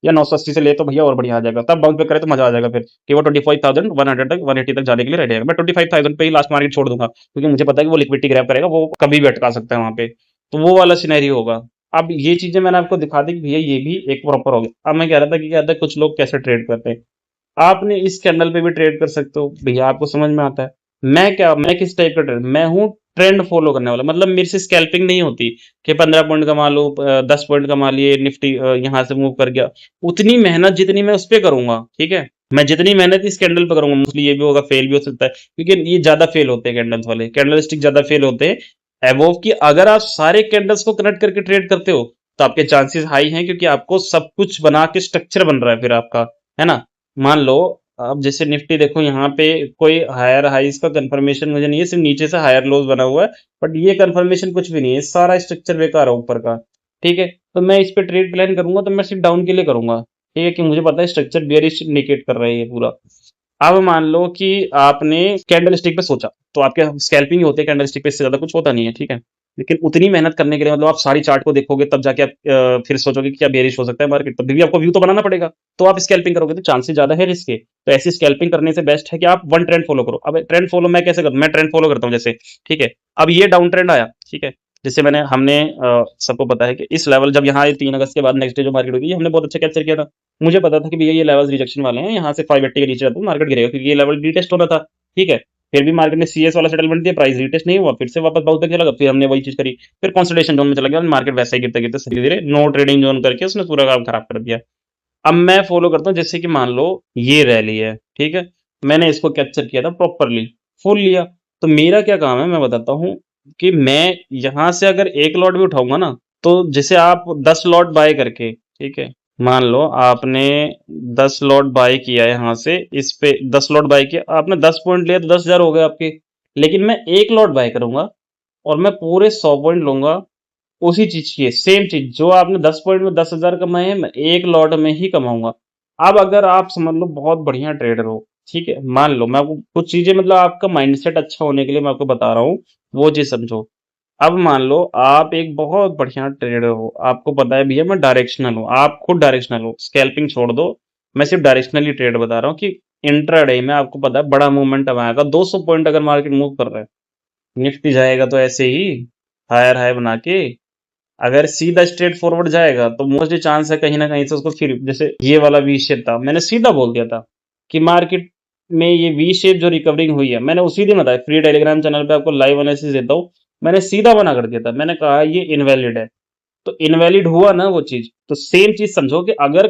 या 980 से ले तो भैया और बढ़िया आ जाएगा, तब बाउंस बैक करे तो मजा आ जाएगा फिर कि वो 25,100 तक 180 तक जाने के लिए रेडी है। मैं 25,000 पे ही लास्ट मार्केट छोड़ दूंगा, क्योंकि मुझे पता है कि वो लिक्विडिटी ग्रैब करेगा, वो कभी भी अटका सकता है वहां पे। तो वो वाला सिनेरियो होगा। अब ये चीजें मैंने आपको दिखा दी कि भैया ये भी एक प्रॉपर हो गया। अब मैं कह रहा था कि क्या था, कुछ लोग कैसे ट्रेड करते हैं। आपने इस कैंडल पे भी ट्रेड कर सकते हो भैया, आपको समझ में आता है। मैं किस टाइप का ट्रेड, मैं हूँ ट्रेंड फॉलो करने वाला। मतलब मेरे से स्कैल्पिंग नहीं होती कि 15 पॉइंट कमा लो, 10 पॉइंट कमा लिए, निफ्टी यहाँ से मूव कर गया। उतनी मेहनत जितनी मैं उस पर करूंगा, ठीक है, मैं जितनी मेहनत इस कैंडल पे करूंगा, मोस्टली ये भी होगा फेल भी हो सकता है, क्योंकि ये ज्यादा फेल होते हैं कैंडल्स वाले, कैंडल स्टिक ज्यादा फेल होते हैं। एवोव की अगर आप सारे कैंडल्स को कनेक्ट करके ट्रेड करते हो तो आपके चांसेस हाई हैं, क्योंकि आपको सब कुछ बना के स्ट्रक्चर बन रहा है फिर आपका, है ना। मान लो अब जैसे निफ्टी देखो, यहाँ पे कोई हायर हाइस का कंफर्मेशन मुझे नहीं है, सिर्फ नीचे से हायर लोज बना हुआ है। बट ये कंफर्मेशन कुछ भी नहीं है, सारा स्ट्रक्चर बेकार है ऊपर का। ठीक है, तो मैं इस पे ट्रेड प्लान करूंगा तो मैं सिर्फ डाउन के लिए करूंगा। ठीक है, कि मुझे पता है स्ट्रक्चर बेयरिश इंडिकेट कर रहा है ये पूरा। अब मान लो कि आपने कैंडल स्टिक पे सोचा, तो आपके स्कैल्पिंग ही होते हैं कैंडल स्टिक पे, इससे ज्यादा कुछ होता नहीं है, ठीक है। लेकिन उतनी मेहनत करने के लिए, मतलब आप सारी चार्ट को देखोगे तब जाके आप फिर सोचोगे कि क्या बेरिश हो सकता है मार्केट, तब भी आपको व्यू तो बनाना पड़ेगा। तो आप स्कैल्पिंग करोगे तो चांसेस ज्यादा है रिस्क के। तो ऐसी स्कैल्पिंग करने से बेस्ट है कि आप वन ट्रेंड फॉलो करो। अब ट्रेंड फॉलो मैं कैसे करूँ, मैं ट्रेंड फॉलो करता हूँ जैसे, ठीक है, अब ये डाउन ट्रेंड आया, ठीक है, जैसे हमने सबको पता है कि इस लेवल जब यहाँ 3 अगस्त के बाद नेक्स्ट डे जो मार्केट होगी, हमने बहुत अच्छा कैप्चर किया था। मुझे पता था कि भैया ये लेवल्स रिजेक्शन वाले हैं, यहाँ से 580 के नीचे जाता है मार्केट गिरेगा, क्योंकि ये लेवल रीटेस्ट होना था। ठीक है, फिर भी मार्केट ने सीएस वाला सेटलमेंट दिया, प्राइस रीटेस्ट नहीं हुआ, फिर से वापस बाउंस बैक चला गया, फिर हमने वही चीज करी, फिर कंसोलिडेशन जोन में चला गया, मार्केट वैसे ही गिरते गिरते धीरे धीरे नो ट्रेडिंग जोन करके उसने पूरा काम खराब कर दिया। अब मैं फॉलो करता हूँ, जैसे कि मान लो ये रैली है, ठीक है, मैंने इसको कैप्चर किया था प्रॉपरली, फुल लिया। तो मेरा क्या काम है मैं बताता हूँ, कि मैं यहाँ से अगर एक लॉट भी उठाऊंगा ना, तो जैसे आप 10 लॉट बाय करके, ठीक है, मान लो आपने 10 लॉट बाय किया यहाँ से, इस पे 10 लॉट बाय किया आपने, 10 पॉइंट लिया तो 10,000 हो गए आपके। लेकिन मैं एक लॉट बाय करूंगा और मैं पूरे 100 पॉइंट लूंगा, उसी चीज की है, सेम चीज जो आपने 10 पॉइंट में 10,000 कमाए हैं, मैं एक लॉट में ही कमाऊंगा। अब अगर आप समझ लो बहुत बढ़िया ट्रेडर हो, ठीक है, मान लो मैं आपको कुछ चीजें, मतलब आपका माइंडसेट अच्छा होने के लिए मैं आपको बता रहा हूँ, वो चीज समझो। अब मान लो आप एक बहुत बढ़िया ट्रेडर हो, आपको पता है भैया मैं डायरेक्शनल हूँ, आप खुद डायरेक्शनल हो, स्कैल्पिंग छोड़ दो, मैं सिर्फ डायरेक्शनली ट्रेड बता रहा हूँ कि इंट्राडे में आपको पता है बड़ा मूवमेंट अब आएगा, 200 पॉइंट अगर मार्केट मूव कर रहा है, निफ्टी जाएगा तो ऐसे ही हायर हाई बना के। अगर सीधा स्ट्रेट फॉरवर्ड जाएगा तो मोस्टली चांस है कहीं ना कहीं से उसको, फिर जैसे ये वाला वी शेप था, मैंने सीधा बोल दिया था कि मार्केट में ये वी शेप जो रिकवरिंग हुई है, मैंने उसी दिन बताया, फ्री टेलीग्राम चैनल पे आपको लाइव एनालिसिस देता हूँ। मैंने सीधा मना कर दिया था, मैंने कहा ये इनवैलिड है। तो इनवैलिड हुआ ना वो चीज, तो सेम चीज समझो कि अगर